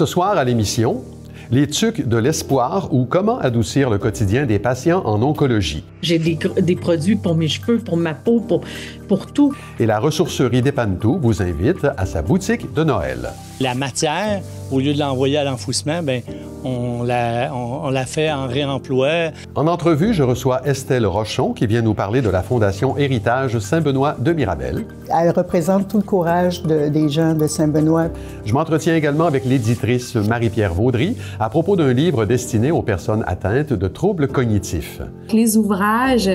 Ce soir à l'émission, les tucs de l'espoir ou comment adoucir le quotidien des patients en oncologie. J'ai des produits pour mes cheveux, pour ma peau, pour tout. Et la ressourcerie d'Épantou vous invite à sa boutique de Noël. La matière, au lieu de l'envoyer à l'enfouissement, on la fait en réemploi. En entrevue, je reçois Estelle Rochon qui vient nous parler de la Fondation Héritage Saint-Benoît de Mirabel. Elle représente tout le courage des gens de Saint-Benoît. Je m'entretiens également avec l'éditrice Marie-Pierre Vaudry à propos d'un livre destiné aux personnes atteintes de troubles cognitifs. Les ouvrages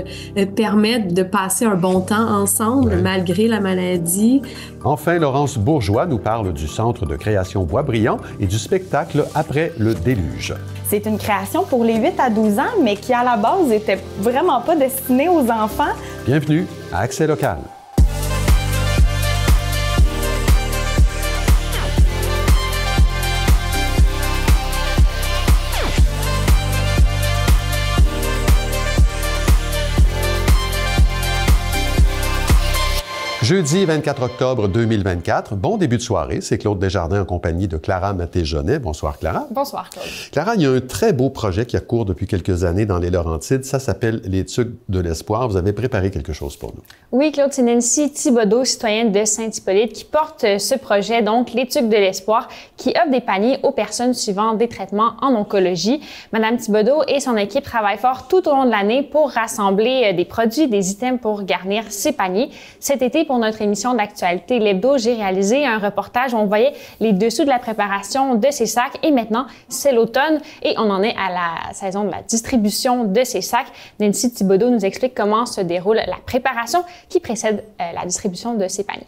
permettent de passer un bon temps ensemble malgré la maladie. Enfin, Laurence Bourgeois nous parle du Centre de création Boisbriand et du spectacle Après le déluge. C'est une création pour les 8 à 12 ans, mais qui à la base n'était vraiment pas destinée aux enfants. Bienvenue à Accès local. Jeudi 24 octobre 2024, bon début de soirée. C'est Claude Desjardins en compagnie de Clara Maté-Jonet. Bonsoir, Clara. Bonsoir, Claude. Clara, il y a un très beau projet qui a cours depuis quelques années dans les Laurentides. Ça s'appelle les Tucs de l'espoir. Vous avez préparé quelque chose pour nous. Oui, Claude, c'est Nancy Thibodeau, citoyenne de Saint-Hippolyte, qui porte ce projet, donc les Tucs de l'espoir, qui offre des paniers aux personnes suivant des traitements en oncologie. Madame Thibodeau et son équipe travaillent fort tout au long de l'année pour rassembler des produits, des items pour garnir ces paniers. Cet été, pour notre émission d'actualité l'hebdo, j'ai réalisé un reportage où on voyait les dessous de la préparation de ces sacs et maintenant c'est l'automne et on en est à la saison de la distribution de ces sacs. Nancy Thibodeau nous explique comment se déroule la préparation qui précède la distribution de ces paniers.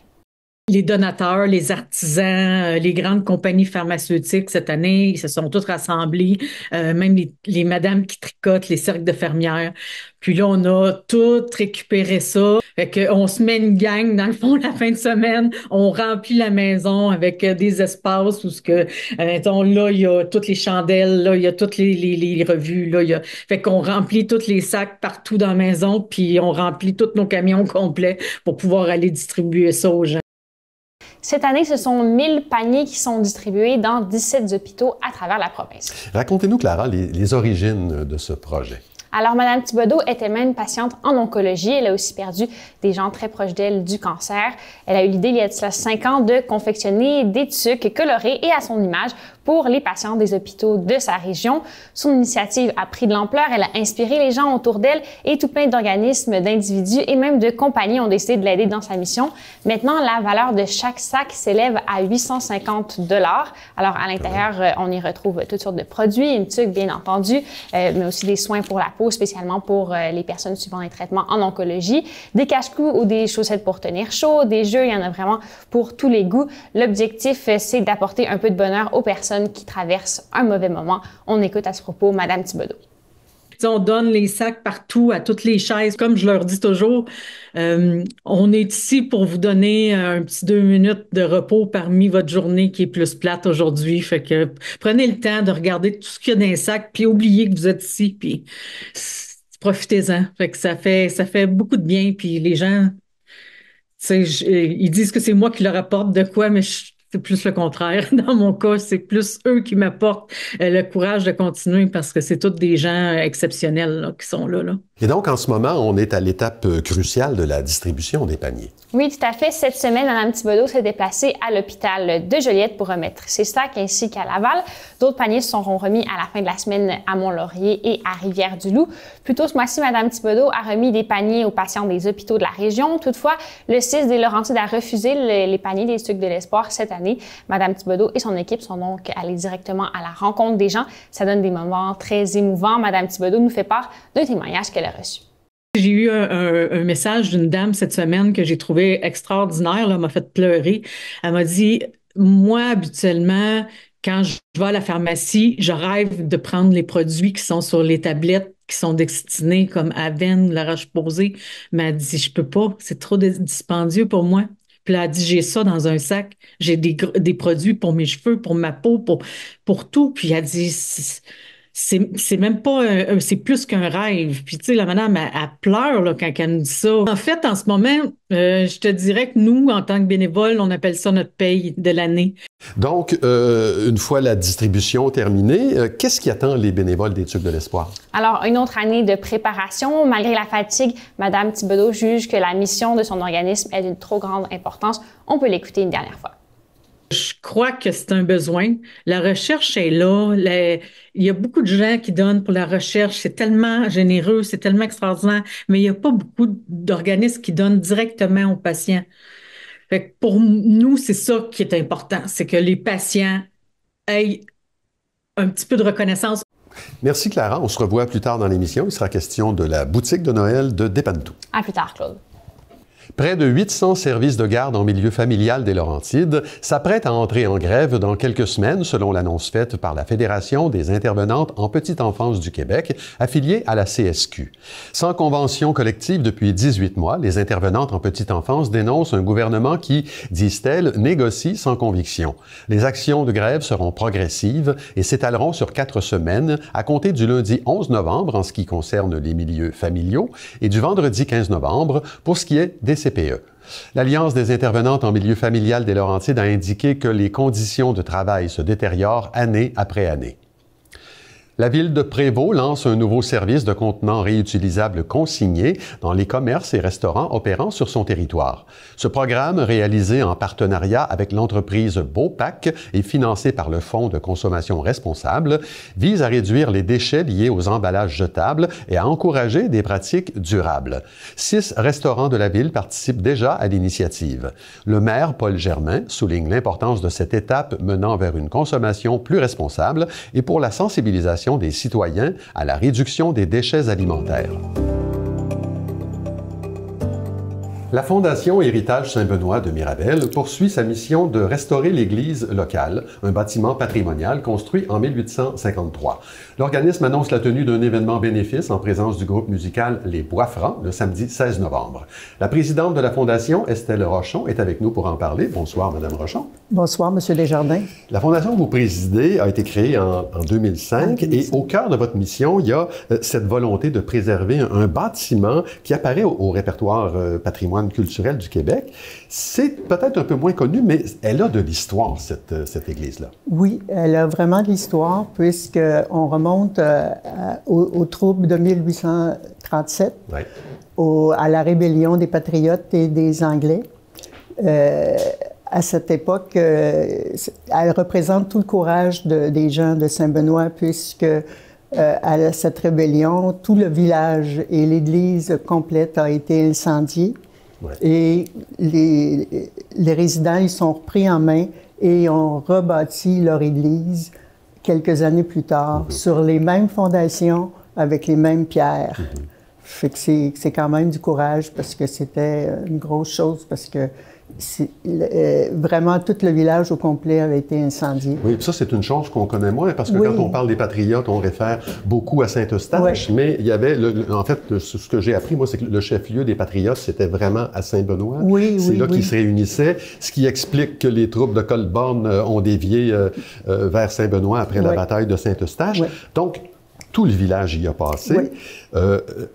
Les donateurs, les artisans, les grandes compagnies pharmaceutiques, cette année, ils se sont tous rassemblés, même les madames qui tricotent, les cercles de fermières. Puis là, on a tout récupéré ça. Fait qu'on se met une gang, dans le fond, la fin de semaine. On remplit la maison avec des espaces où mettons, là, il y a toutes les chandelles, là, il y a toutes les revues, là, fait qu'on remplit tous les sacs partout dans la maison, puis on remplit tous nos camions complets pour pouvoir aller distribuer ça aux gens. Cette année, ce sont 1000 paniers qui sont distribués dans 17 hôpitaux à travers la province. Racontez-nous, Clara, les origines de ce projet. Alors, Mme Thibodeau était même patiente en oncologie. Elle a aussi perdu des gens très proches d'elle du cancer. Elle a eu l'idée, il y a de cela 5 ans, de confectionner des tucs colorés et à son image pour les patients des hôpitaux de sa région. Son initiative a pris de l'ampleur. Elle a inspiré les gens autour d'elle et tout plein d'organismes, d'individus et même de compagnies ont décidé de l'aider dans sa mission. Maintenant, la valeur de chaque sac s'élève à 850 $. Alors, à l'intérieur, on y retrouve toutes sortes de produits, une tuque, bien entendu, mais aussi des soins pour la peau, spécialement pour les personnes suivant les traitements en oncologie, des cache-cou ou des chaussettes pour tenir chaud, des jeux, il y en a vraiment pour tous les goûts. L'objectif, c'est d'apporter un peu de bonheur aux personnes qui traversent un mauvais moment. On écoute à ce propos Mme Thibodeau. On donne les sacs partout, à toutes les chaises. Comme je leur dis toujours, on est ici pour vous donner un petit 2 minutes de repos parmi votre journée qui est plus plate aujourd'hui. Fait que prenez le temps de regarder tout ce qu'il y a dans les sacs, puis oubliez que vous êtes ici, puis profitez-en. Fait que ça fait beaucoup de bien. Puis les gens, ils disent que c'est moi qui leur apporte de quoi, mais c'est plus le contraire. Dans mon cas, c'est plus eux qui m'apportent le courage de continuer parce que c'est tous des gens exceptionnels là, qui sont là. Et donc, en ce moment, on est à l'étape cruciale de la distribution des paniers. Oui, tout à fait. Cette semaine, Mme Thibodeau s'est déplacée à l'hôpital de Joliette pour remettre ses sacs ainsi qu'à Laval. D'autres paniers seront remis à la fin de la semaine à Mont-Laurier et à Rivière-du-Loup. Plus tôt ce mois-ci, Mme Thibodeau a remis des paniers aux patients des hôpitaux de la région. Toutefois, le CIS des Laurentides a refusé les paniers des Tucs de l'espoir cette année. Mme Thibodeau et son équipe sont donc allées directement à la rencontre des gens. Ça donne des moments très émouvants. Mme Thibodeau nous fait part d'un témoignage qu'elle a reçu. J'ai eu un message d'une dame cette semaine que j'ai trouvé extraordinaire, là, m'a fait pleurer. Elle m'a dit, moi, habituellement, quand je vais à la pharmacie, je rêve de prendre les produits qui sont sur les tablettes, qui sont destinés comme Aven, la Roche-Posay. Mais elle dit, je peux pas, c'est trop dispendieux pour moi. Puis là, elle dit, j'ai ça dans un sac. J'ai des produits pour mes cheveux, pour ma peau, pour tout. Puis elle dit, c'est même pas, c'est plus qu'un rêve. Puis, tu sais, la madame, elle pleure là, quand elle me dit ça. En fait, en ce moment, je te dirais que nous, en tant que bénévoles, on appelle ça notre paye de l'année. Donc, une fois la distribution terminée, qu'est-ce qui attend les bénévoles des Tucs de l'Espoir? Alors, une autre année de préparation. Malgré la fatigue, Mme Thibodeau juge que la mission de son organisme est d'une trop grande importance. On peut l'écouter une dernière fois. Je crois que c'est un besoin. La recherche est là. Il y a beaucoup de gens qui donnent pour la recherche. C'est tellement généreux, c'est tellement extraordinaire, mais il n'y a pas beaucoup d'organismes qui donnent directement aux patients. Fait que pour nous, c'est ça qui est important, c'est que les patients aient un petit peu de reconnaissance. Merci Clara. On se revoit plus tard dans l'émission. Il sera question de la boutique de Noël de Dépantou. À plus tard, Claude. Près de 800 services de garde en milieu familial des Laurentides s'apprêtent à entrer en grève dans quelques semaines, selon l'annonce faite par la Fédération des intervenantes en petite enfance du Québec, affiliée à la CSQ. Sans convention collective depuis 18 mois, les intervenantes en petite enfance dénoncent un gouvernement qui, disent-elles, négocie sans conviction. Les actions de grève seront progressives et s'étaleront sur 4 semaines, à compter du lundi 11 novembre en ce qui concerne les milieux familiaux et du vendredi 15 novembre pour ce qui est des CPE. L'Alliance des intervenantes en milieu familial des Laurentides a indiqué que les conditions de travail se détériorent année après année. La ville de Prévost lance un nouveau service de contenants réutilisables consignés dans les commerces et restaurants opérant sur son territoire. Ce programme, réalisé en partenariat avec l'entreprise Beaupac et financé par le Fonds de consommation responsable, vise à réduire les déchets liés aux emballages jetables et à encourager des pratiques durables. 6 restaurants de la ville participent déjà à l'initiative. Le maire, Paul Germain, souligne l'importance de cette étape menant vers une consommation plus responsable et pour la sensibilisation des citoyens à la réduction des déchets alimentaires. La Fondation Héritage Saint-Benoît de Mirabel poursuit sa mission de restaurer l'église locale, un bâtiment patrimonial construit en 1853. L'organisme annonce la tenue d'un événement bénéfice en présence du groupe musical Les Bois-Francs le samedi 16 novembre. La présidente de la Fondation, Estelle Rochon, est avec nous pour en parler. Bonsoir, Madame Rochon. Bonsoir, Monsieur Desjardins. La Fondation que vous présidez a été créée en 2005 et au cœur de votre mission, il y a cette volonté de préserver un bâtiment qui apparaît au répertoire patrimoine culturel du Québec. C'est peut-être un peu moins connu, mais elle a de l'histoire, cette église-là. Oui, elle a vraiment de l'histoire, puisqu'on remonte aux troubles de 1837, ouais. À la rébellion des Patriotes et des Anglais. À cette époque, elle représente tout le courage des gens de Saint-Benoît, puisque à cette rébellion, tout le village et l'église complète a été incendiée. Ouais. Et les résidents, ils sont repris en main et ont rebâti leur église quelques années plus tard sur les mêmes fondations avec les mêmes pierres. Fait que c'est quand même du courage parce que c'était une grosse chose parce que vraiment tout le village au complet avait été incendié. Oui, puis ça c'est une chose qu'on connaît moins parce que quand on parle des Patriotes, on réfère beaucoup à Saint-Eustache, mais il y avait, en fait, ce que j'ai appris, moi, c'est que le chef-lieu des Patriotes, c'était vraiment à Saint-Benoît. C'est là qu'ils se réunissaient, ce qui explique que les troupes de Colborne ont dévié vers Saint-Benoît après la bataille de Saint-Eustache. Donc, tout le village y a passé.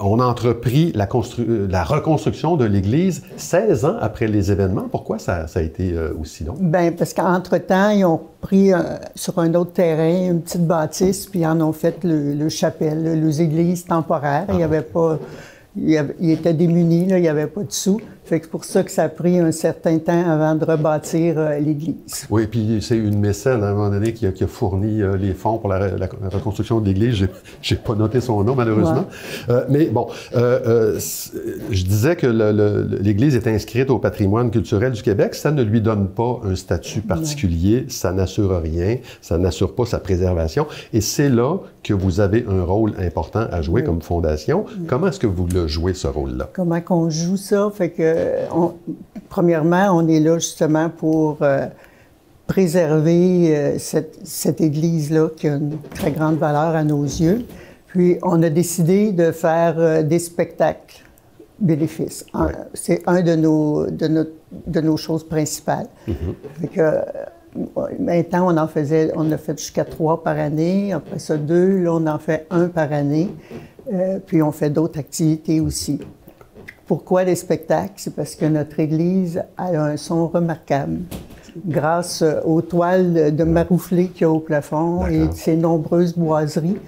On a entrepris la reconstruction de l'église 16 ans après les événements. Pourquoi ça a été aussi long? Bien, parce qu'entre-temps, ils ont pris sur un autre terrain une petite bâtisse, puis ils en ont fait le chapelle, les églises temporaires. Il y avait pas... Ils étaient démunis, là, il n'y avait pas de sous. Fait que c'est pour ça que ça a pris un certain temps avant de rebâtir l'église. Oui, puis c'est une mécène, à un moment donné, qui a fourni les fonds pour la reconstruction de l'église. J'ai pas noté son nom, malheureusement. Mais bon, je disais que l'église est inscrite au patrimoine culturel du Québec. Ça ne lui donne pas un statut particulier. Ça n'assure rien. Ça n'assure pas sa préservation. Et c'est là que vous avez un rôle important à jouer comme fondation. Comment est-ce que vous le jouez, ce rôle-là? Comment qu'on joue ça? Fait que premièrement, on est là justement pour préserver cette église-là qui a une très grande valeur à nos yeux. Puis, on a décidé de faire des spectacles bénéfices. C'est un de nos choses principales. Fait que, maintenant, on a fait jusqu'à 3 par année, après ça 2, là on en fait 1 par année, puis on fait d'autres activités aussi. Pourquoi les spectacles? C'est parce que notre église a un son remarquable. Grâce aux toiles de marouflé qu'il y a au plafond et ses nombreuses boiseries,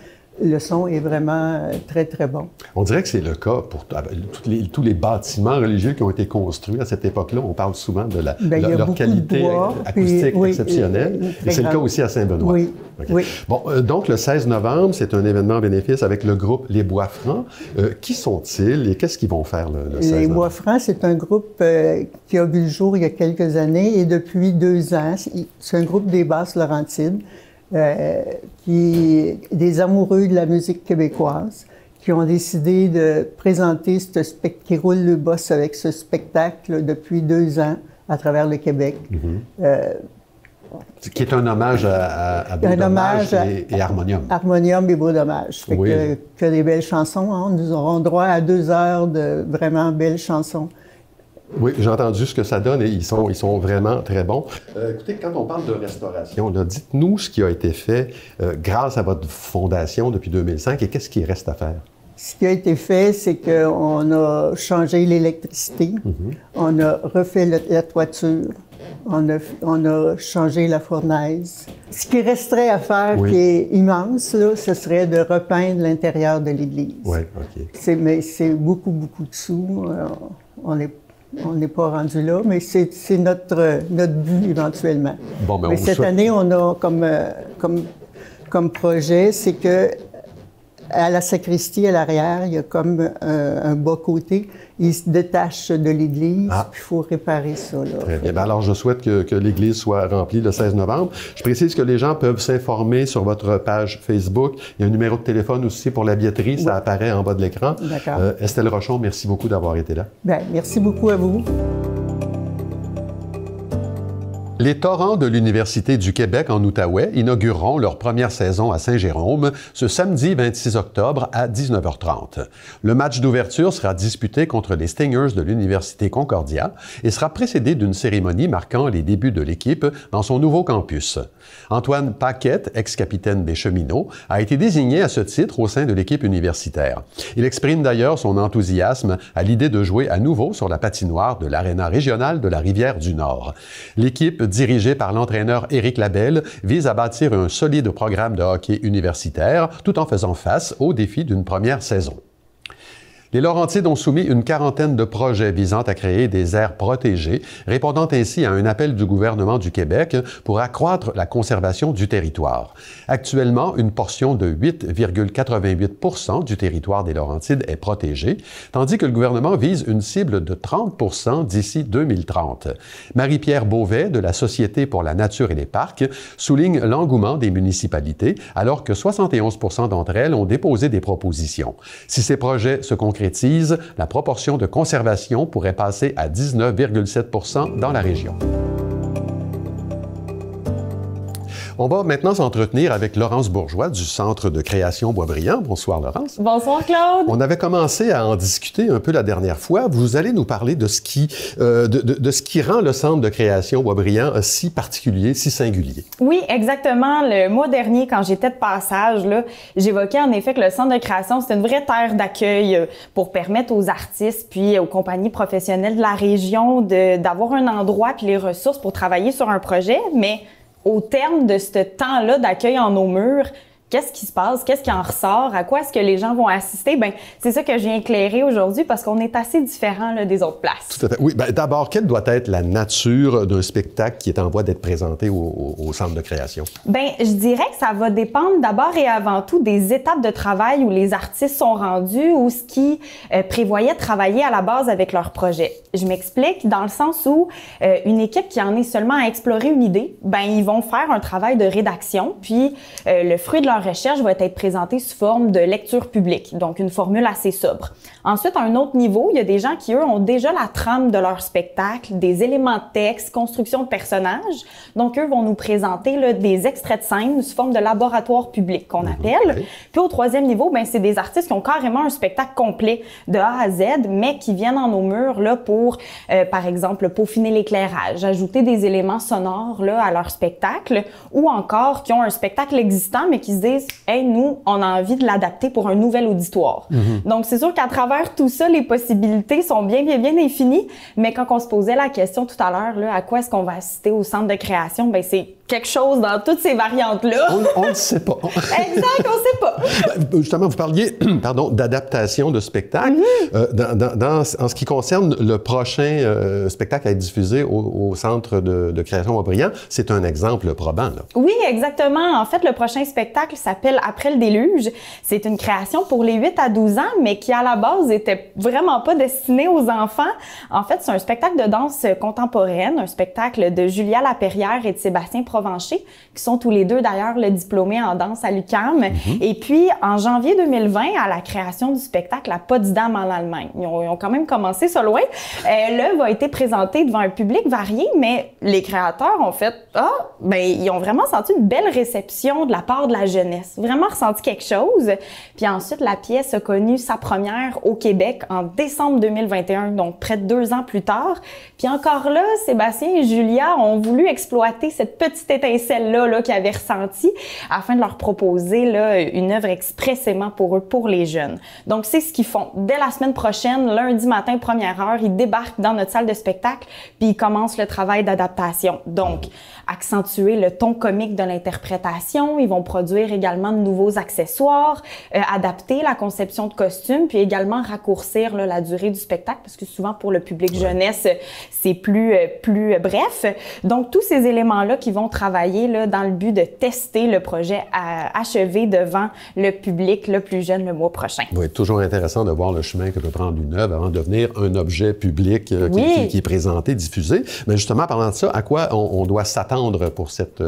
le son est vraiment très, très bon. On dirait que c'est le cas pour tous les bâtiments religieux qui ont été construits à cette époque-là. On parle souvent de leur qualité acoustique exceptionnelle. Et c'est le cas aussi à Saint-Benoît. Oui. Okay. Oui. Bon, donc le 16 novembre, c'est un événement bénéfice avec le groupe Les Bois Francs. Qui sont-ils et qu'est-ce qu'ils vont faire le 16 novembre? Les Bois Francs, c'est un groupe qui a vu le jour il y a quelques années et depuis 2 ans, c'est un groupe des Basses-Laurentides. Des amoureux de la musique québécoise qui ont décidé de présenter qui roule le boss avec ce spectacle depuis 2 ans à travers le Québec. Qui est un hommage à Beau Dommage et Harmonium. Harmonium et Beau Dommage. Fait que des belles chansons. Hein? Nous aurons droit à 2 heures de vraiment belles chansons. Oui, j'ai entendu ce que ça donne et ils sont vraiment très bons. Écoutez, quand on parle de restauration, dites-nous ce qui a été fait grâce à votre fondation depuis 2005 et qu'est-ce qui reste à faire? Ce qui a été fait, c'est qu'on a changé l'électricité, on a refait la toiture, on a changé la fournaise. Ce qui resterait à faire, qui est immense, là, ce serait de repeindre l'intérieur de l'église. Oui, OK. Mais c'est beaucoup, beaucoup de sous. On n'est pas rendu là, mais c'est notre but éventuellement. Bon, mais cette année, on a comme projet, c'est que à la sacristie, à l'arrière, il y a comme un bas-côté. Il se détache de l'église, puis il faut réparer ça. Là. Très bien. Alors, je souhaite que l'église soit remplie le 16 novembre. Je précise que les gens peuvent s'informer sur votre page Facebook. Il y a un numéro de téléphone aussi pour la billetterie. Ça apparaît en bas de l'écran. D'accord. Estelle Rochon, merci beaucoup d'avoir été là. Bien, merci beaucoup à vous. Les Torrents de l'Université du Québec en Outaouais inaugureront leur première saison à Saint-Jérôme ce samedi 26 octobre à 19h30. Le match d'ouverture sera disputé contre les Stingers de l'Université Concordia et sera précédé d'une cérémonie marquant les débuts de l'équipe dans son nouveau campus. Antoine Paquette, ex-capitaine des Cheminots, a été désigné à ce titre au sein de l'équipe universitaire. Il exprime d'ailleurs son enthousiasme à l'idée de jouer à nouveau sur la patinoire de l'Aréna régionale de la Rivière-du-Nord. L'équipe dirigée par l'entraîneur Éric Labelle, vise à bâtir un solide programme de hockey universitaire tout en faisant face aux défis d'une première saison. Les Laurentides ont soumis une quarantaine de projets visant à créer des aires protégées, répondant ainsi à un appel du gouvernement du Québec pour accroître la conservation du territoire. Actuellement, une portion de 8,88 % du territoire des Laurentides est protégée, tandis que le gouvernement vise une cible de 30 % d'ici 2030. Marie-Pierre Beauvais, de la Société pour la nature et les parcs, souligne l'engouement des municipalités, alors que 71 % d'entre elles ont déposé des propositions. Si ces projets se concrétisent, la proportion de conservation pourrait passer à 19,7 % dans la région. On va maintenant s'entretenir avec Laurence Bourgeois du Centre de création Boisbriand. Bonsoir, Laurence. Bonsoir, Claude. On avait commencé à en discuter un peu la dernière fois. Vous allez nous parler de ce qui rend le Centre de création Boisbriand si particulier, si singulier. Oui, exactement. Le mois dernier, quand j'étais de passage, là, j'évoquais en effet que le Centre de création, c'est une vraie terre d'accueil pour permettre aux artistes puis aux compagnies professionnelles de la région d'avoir un endroit puis les ressources pour travailler sur un projet, mais au terme de ce temps-là d'accueil en nos murs, qu'est-ce qui se passe? Qu'est-ce qui en ressort? À quoi est-ce que les gens vont assister? Bien, c'est ça que je viens éclairer aujourd'hui parce qu'on est assez différents là, des autres places. Tout à fait. Oui, bien, d'abord, quelle doit être la nature d'un spectacle qui est en voie d'être présenté au Centre de création? Bien, je dirais que ça va dépendre d'abord et avant tout des étapes de travail où les artistes sont rendus ou ce qui prévoyait travailler à la base avec leur projet. Je m'explique dans le sens où une équipe qui en est seulement à explorer une idée, bien, ils vont faire un travail de rédaction, puis le fruit de leur leur recherche va être présentée sous forme de lecture publique, donc une formule assez sobre. Ensuite, à un autre niveau, il y a des gens qui, eux, ont déjà la trame de leur spectacle, des éléments de texte, construction de personnages. Donc, eux vont nous présenter là, des extraits de scène sous forme de laboratoire public qu'on appelle. Puis au troisième niveau, ben c'est des artistes qui ont carrément un spectacle complet de A à Z, mais qui viennent en nos murs là, pour, par exemple, peaufiner l'éclairage, ajouter des éléments sonores là, à leur spectacle, ou encore qui ont un spectacle existant, mais qui se disent « Hey, nous, on a envie de l'adapter pour un nouvel auditoire. Donc, c'est sûr qu'à travers tout ça, les possibilités sont bien infinies, mais quand on se posait la question tout à l'heure, là, à quoi est-ce qu'on va assister au centre de création, ben c'est quelque chose dans toutes ces variantes-là. On ne sait pas. Exact, on ne sait pas. Justement, vous parliez d'adaptation de spectacle. En ce qui concerne le prochain spectacle à être diffusé au Centre de création Boisbriand, c'est un exemple probant. Là. Oui, exactement. En fait, le prochain spectacle s'appelle « Après le déluge ». C'est une création pour les 8 à 12 ans, mais qui, à la base, était vraiment pas destiné aux enfants. En fait, c'est un spectacle de danse contemporaine, un spectacle de Julia Lapérière et de Sébastien Provencher, qui sont tous les deux d'ailleurs le diplômés en danse à l'UQAM. Et puis, en janvier 2020, à la création du spectacle à Potsdam en Allemagne. Ils ont quand même commencé ça loin. L'œuvre a été présentée devant un public varié, mais les créateurs ont fait ils ont vraiment senti une belle réception de la part de la jeunesse. Vraiment ressenti quelque chose. Puis ensuite, la pièce a connu sa première au Québec en décembre 2021, donc près de 2 ans plus tard. Puis encore là, Sébastien et Julia ont voulu exploiter cette petite étincelle-là qu'ils avaient ressentie afin de leur proposer là, une œuvre expressément pour eux, pour les jeunes. Donc, c'est ce qu'ils font. Dès la semaine prochaine, lundi matin, 1er heure, ils débarquent dans notre salle de spectacle puis ils commencent le travail d'adaptation. Donc, accentuer le ton comique de l'interprétation. Ils vont produire également de nouveaux accessoires, adapter la conception de costumes, puis également raccourcir là, la durée du spectacle, parce que souvent pour le public jeunesse, c'est plus bref. Donc, tous ces éléments-là qui vont travailler là, dans le but de tester le projet achevé devant le public le plus jeune le mois prochain. Oui, toujours intéressant de voir le chemin que peut prendre une œuvre avant de devenir un objet public qui est présenté, diffusé. Mais justement, parlant de ça, à quoi on doit s'attendre pour cette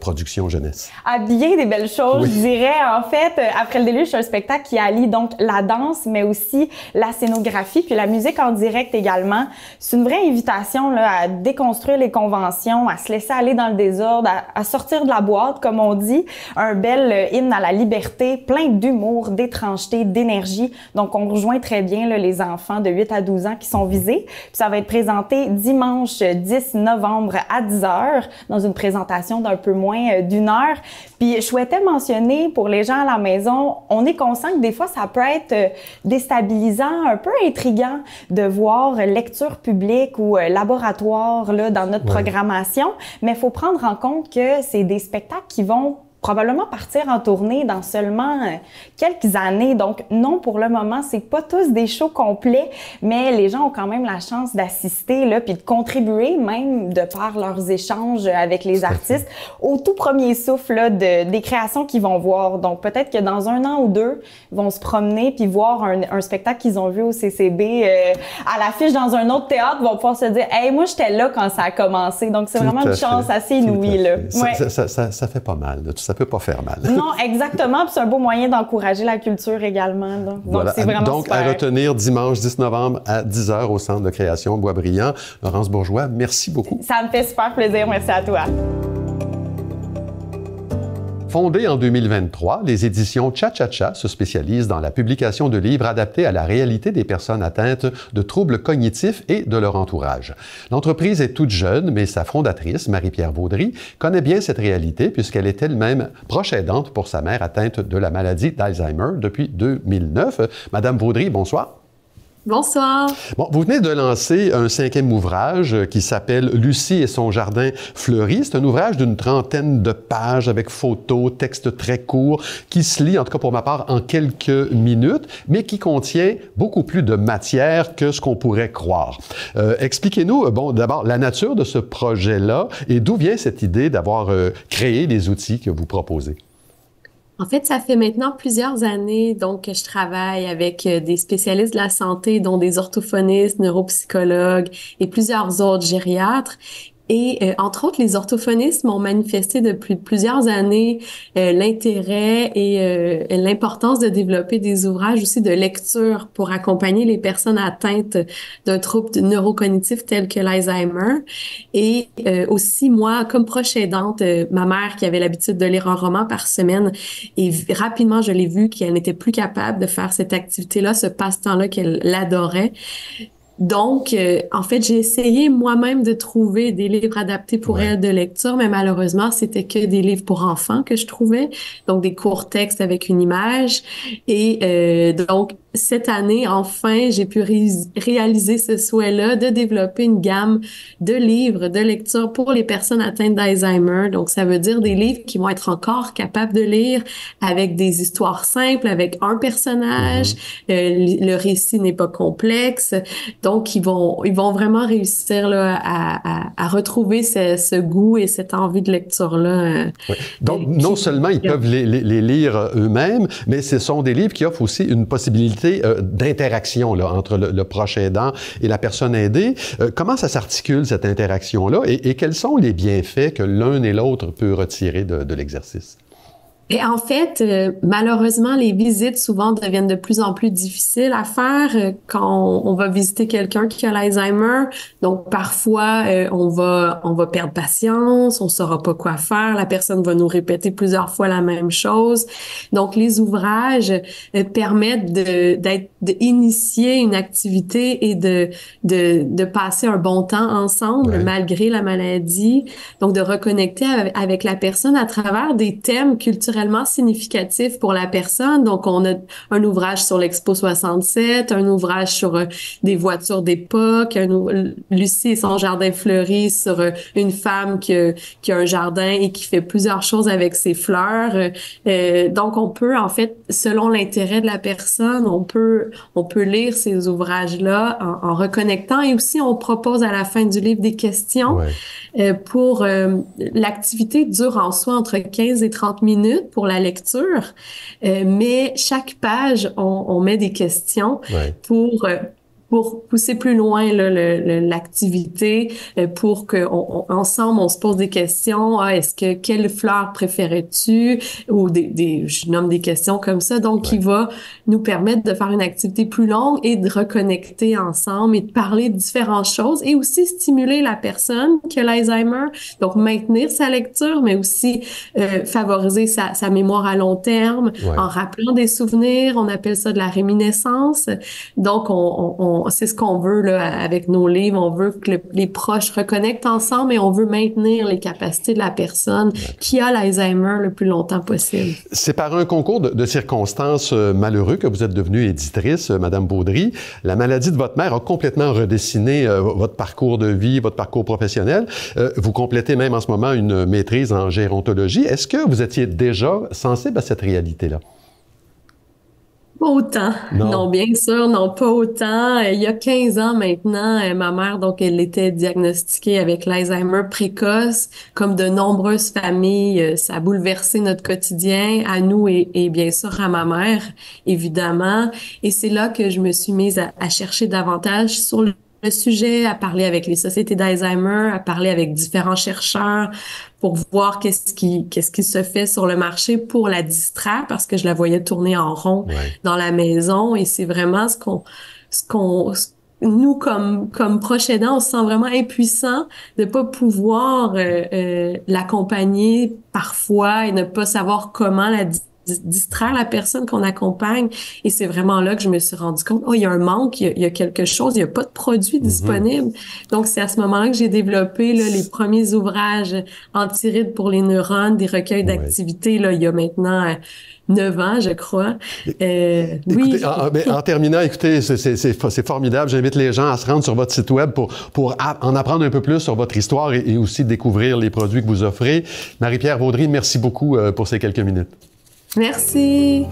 production jeunesse? À bien des belles choses, je dirais. En fait, Après le déluge, c'est un spectacle qui allie donc la danse, mais aussi la scénographie, puis la musique en direct également. C'est une vraie invitation là, à déconstruire les conventions, à se laisser aller dans le désordre, à sortir de la boîte, comme on dit. Un bel hymne à la liberté, plein d'humour, d'étrangeté, d'énergie. Donc, on rejoint très bien là, les enfants de 8 à 12 ans qui sont visés. Puis ça va être présenté dimanche 10 novembre à 10h dans une présentation d'un peu moins d'1 heure. Puis, je souhaitais mentionner pour les gens à la maison, on est conscient que des fois, ça peut être déstabilisant, un peu intriguant de voir lecture publique ou laboratoire là, dans notre programmation, mais il faut prendre en compte que c'est des spectacles qui vont probablement partir en tournée dans seulement quelques années. Donc, non, pour le moment, c'est pas tous des shows complets, mais les gens ont quand même la chance d'assister, là, puis de contribuer, même de par leurs échanges avec les artistes, au tout premier souffle là, des créations qu'ils vont voir. Donc, peut-être que dans 1 an ou 2, ils vont se promener puis voir un spectacle qu'ils ont vu au CCB à l'affiche dans un autre théâtre, vont pouvoir se dire « Hey, moi, j'étais là quand ça a commencé. » Donc, c'est vraiment une chance assez inouïe. Là. Ça fait pas mal. Ça peut pas faire mal. Non, exactement. Puis c'est un beau moyen d'encourager la culture également. Donc, voilà. C'est vraiment super. À retenir dimanche 10 novembre à 10h au Centre de création Boisbriand. Laurence Bourgeois, merci beaucoup. Ça me fait super plaisir. Merci à toi. Fondées en 2023, les éditions Cha-Cha-Cha se spécialisent dans la publication de livres adaptés à la réalité des personnes atteintes de troubles cognitifs et de leur entourage. L'entreprise est toute jeune, mais sa fondatrice, Marie-Pierre Vaudry, connaît bien cette réalité puisqu'elle est elle-même proche aidante pour sa mère atteinte de la maladie d'Alzheimer depuis 2009. Madame Vaudry, bonsoir. Bonsoir. Bon, vous venez de lancer un 5e ouvrage qui s'appelle « Lucie et son jardin fleuri ». C'est un ouvrage d'une 30aine de pages avec photos, textes très courts, qui se lit, en tout cas pour ma part, en quelques minutes, mais qui contient beaucoup plus de matière que ce qu'on pourrait croire. Expliquez-nous, d'abord, la nature de ce projet-là et d'où vient cette idée d'avoir créé les outils que vous proposez. En fait, ça fait maintenant plusieurs années donc que je travaille avec des spécialistes de la santé, dont des orthophonistes, neuropsychologues et plusieurs autres gériatres. Et entre autres, les orthophonistes m'ont manifesté depuis plusieurs années l'intérêt et l'importance de développer des ouvrages aussi de lecture pour accompagner les personnes atteintes d'un trouble neurocognitif tel que l'Alzheimer. Et aussi, moi, comme proche aidante, ma mère qui avait l'habitude de lire un roman par semaine, et rapidement, je l'ai vu qu'elle n'était plus capable de faire cette activité-là, ce passe-temps-là qu'elle adorait. Donc, en fait, j'ai essayé moi-même de trouver des livres adaptés pour elle de lecture, mais malheureusement, c'était que des livres pour enfants que je trouvais, donc des courts textes avec une image. Et donc, cette année, enfin, j'ai pu réaliser ce souhait-là de développer une gamme de livres de lecture pour les personnes atteintes d'Alzheimer. Donc, ça veut dire des livres qui vont être encore capables de lire avec des histoires simples, avec un personnage. Le récit n'est pas complexe. Donc, ils vont vraiment réussir là, à retrouver ce goût et cette envie de lecture-là. Oui. Donc, non seulement ils peuvent les lire eux-mêmes, mais ce sont des livres qui offrent aussi une possibilité d'interaction là, entre le proche aidant et la personne aidée. Comment ça s'articule, cette interaction-là, et quels sont les bienfaits que l'un et l'autre peut retirer de l'exercice? Et en fait, malheureusement, les visites souvent deviennent de plus en plus difficiles à faire quand on va visiter quelqu'un qui a l'Alzheimer. Donc, parfois, on va perdre patience, on saura pas quoi faire, la personne va nous répéter plusieurs fois la même chose. Donc, les ouvrages permettent d'initier une activité et de passer un bon temps ensemble malgré la maladie. Donc, de reconnecter avec la personne à travers des thèmes culturels significatif pour la personne. Donc, on a un ouvrage sur l'Expo 67, un ouvrage sur des voitures d'époque, Lucie et son jardin fleuri sur une femme qui a un jardin et qui fait plusieurs choses avec ses fleurs. Donc, on peut, en fait, selon l'intérêt de la personne, on peut lire ces ouvrages-là en reconnectant. Et aussi, on propose à la fin du livre des questions pour l'activité dure en soi entre 15 et 30 minutes pour la lecture, mais chaque page, on met des questions pour pousser plus loin là, l'activité, pour que ensemble on se pose des questions. Quelle fleur préférais-tu? Ou je nomme des questions comme ça. Donc, qui va nous permettre de faire une activité plus longue et de reconnecter ensemble et de parler de différentes choses et aussi stimuler la personne qui a l'Alzheimer. Donc, maintenir sa lecture, mais aussi favoriser sa mémoire à long terme en rappelant des souvenirs. On appelle ça de la réminiscence. Donc, c'est ce qu'on veut là, avec nos livres. On veut que les proches reconnectent ensemble et on veut maintenir les capacités de la personne qui a l'Alzheimer le plus longtemps possible. C'est par un concours de circonstances malheureux que vous êtes devenue éditrice, Madame Baudry. La maladie de votre mère a complètement redessiné votre parcours de vie, votre parcours professionnel. Vous complétez même en ce moment une maîtrise en gérontologie. Est-ce que vous étiez déjà sensible à cette réalité-là? Pas autant. Non, bien sûr, non, pas autant. Il y a 15 ans maintenant, ma mère, donc, elle était diagnostiquée avec l'Alzheimer précoce. Comme de nombreuses familles, ça a bouleversé notre quotidien, à nous et bien sûr à ma mère, évidemment. Et c'est là que je me suis mise à chercher davantage sur le sujet, à parler avec les sociétés d'Alzheimer, à parler avec différents chercheurs pour voir qu'est-ce qui se fait sur le marché pour la distraire, parce que je la voyais tourner en rond dans la maison. Et c'est vraiment nous, comme proches aidants, on se sent vraiment impuissant de pas pouvoir l'accompagner parfois et ne pas savoir comment distraire la personne qu'on accompagne. Et c'est vraiment là que je me suis rendu compte, il y a un manque, il y a quelque chose, il n'y a pas de produit disponible. Donc, c'est à ce moment-là que j'ai développé là, les premiers ouvrages anti-rides pour les neurones, des recueils d'activités, là, il y a maintenant 9 ans, je crois. Écoutez, en terminant, écoutez, c'est formidable. J'invite les gens à se rendre sur votre site web pour en apprendre un peu plus sur votre histoire et aussi découvrir les produits que vous offrez. Marie-Pierre Baudry, merci beaucoup pour ces quelques minutes. Merci.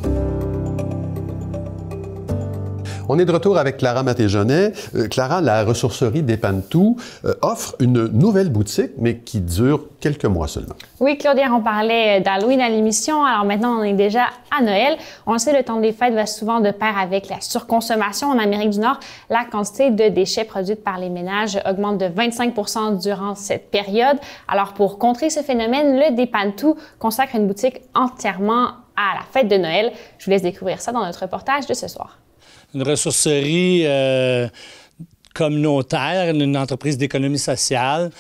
On est de retour avec Clara Maté-Jonet. Clara, la ressourcerie d'Épantou offre une nouvelle boutique, mais qui dure quelques mois seulement. Oui, Claudia, on parlait d'Halloween à l'émission. Alors maintenant, on est déjà à Noël. On le sait, le temps des fêtes va souvent de pair avec la surconsommation. En Amérique du Nord, la quantité de déchets produits par les ménages augmente de 25 % durant cette période. Alors, pour contrer ce phénomène, le Dépantou consacre une boutique entièrement à la fête de Noël. Je vous laisse découvrir ça dans notre reportage de ce soir. Une ressourcerie communautaire, une entreprise d'économie sociale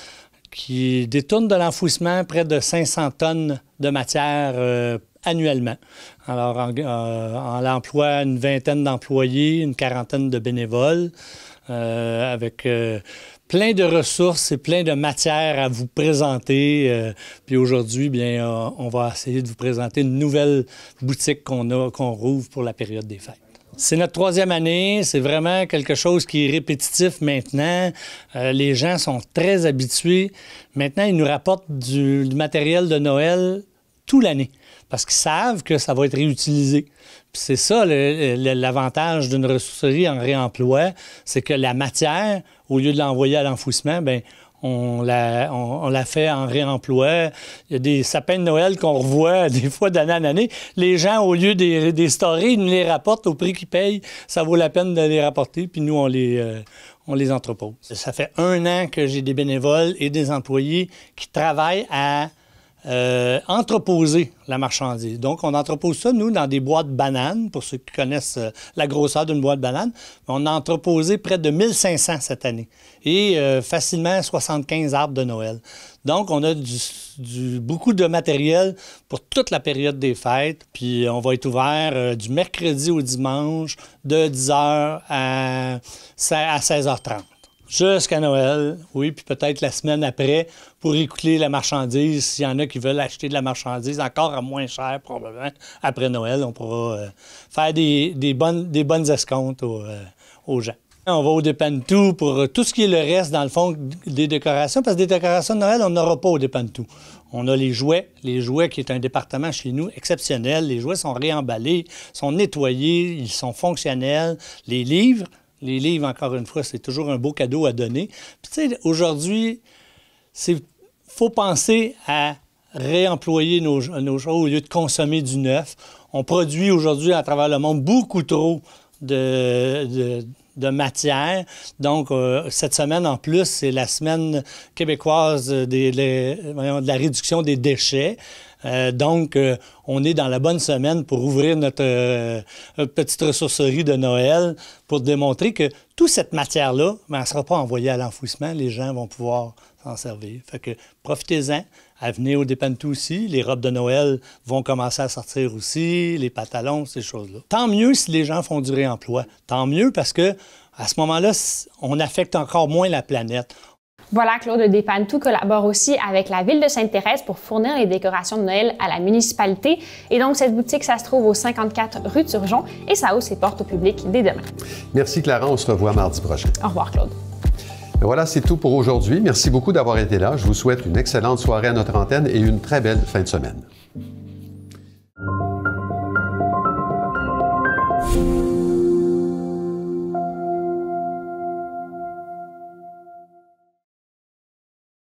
qui détourne de l'enfouissement près de 500 tonnes de matière annuellement. Alors, on emploie une vingtaine d'employés, une quarantaine de bénévoles, avec plein de ressources et plein de matières à vous présenter. Puis aujourd'hui, bien, on va essayer de vous présenter une nouvelle boutique qu'on rouvre pour la période des fêtes. C'est notre 3e année, c'est vraiment quelque chose qui est répétitif maintenant. Les gens sont très habitués. Maintenant, ils nous rapportent du matériel de Noël toute l'année parce qu'ils savent que ça va être réutilisé. Puis c'est ça l'avantage d'une ressourcerie en réemploi, c'est que la matière, au lieu de l'envoyer à l'enfouissement, bien, on la fait en réemploi. Il y a des sapins de Noël qu'on revoit des fois d'année en année. Les gens, au lieu des storer, ils nous les rapportent au prix qu'ils payent. Ça vaut la peine de les rapporter, puis nous, on les entrepose. Ça fait 1 an que j'ai des bénévoles et des employés qui travaillent à entreposer la marchandise. Donc, on entrepose ça, nous, dans des boîtes bananes, pour ceux qui connaissent la grosseur d'une boîte banane. On a entreposé près de 1500 cette année et facilement 75 arbres de Noël. Donc, on a beaucoup de matériel pour toute la période des fêtes. Puis, on va être ouvert du mercredi au dimanche de 10h à 16h30. Jusqu'à Noël, oui, puis peut-être la semaine après pour écouler la marchandise. S'il y en a qui veulent acheter de la marchandise encore à moins cher, probablement, après Noël, on pourra faire des bonnes escomptes aux gens. On va au Dépantou pour tout ce qui est le reste, dans le fond, des décorations, parce que des décorations de Noël, on n'aura pas au Dépantou. On a les jouets qui est un département chez nous exceptionnel. Les jouets sont réemballés, sont nettoyés, ils sont fonctionnels. Les livres, encore une fois, c'est toujours un beau cadeau à donner. Puis, tu sais, aujourd'hui, faut penser à réemployer nos choses au lieu de consommer du neuf. On produit aujourd'hui à travers le monde beaucoup trop de matière. Donc, cette semaine, en plus, c'est la semaine québécoise de la réduction des déchets. Donc, on est dans la bonne semaine pour ouvrir notre petite ressourcerie de Noël pour démontrer que toute cette matière-là, elle ne sera pas envoyée à l'enfouissement. Les gens vont pouvoir s'en servir. Fait que profitez-en. Venez au Dépantou aussi. Les robes de Noël vont commencer à sortir aussi, les pantalons, ces choses-là. Tant mieux si les gens font du réemploi. Tant mieux parce que à ce moment-là, on affecte encore moins la planète. Voilà, Claude, Dépantou collabore aussi avec la ville de Sainte-Thérèse pour fournir les décorations de Noël à la municipalité. Et donc, cette boutique, ça se trouve au 54 rue Turgeon et ça ouvre ses portes au public dès demain. Merci, Clara. On se revoit mardi prochain. Au revoir, Claude. Voilà, c'est tout pour aujourd'hui. Merci beaucoup d'avoir été là. Je vous souhaite une excellente soirée à notre antenne et une très belle fin de semaine.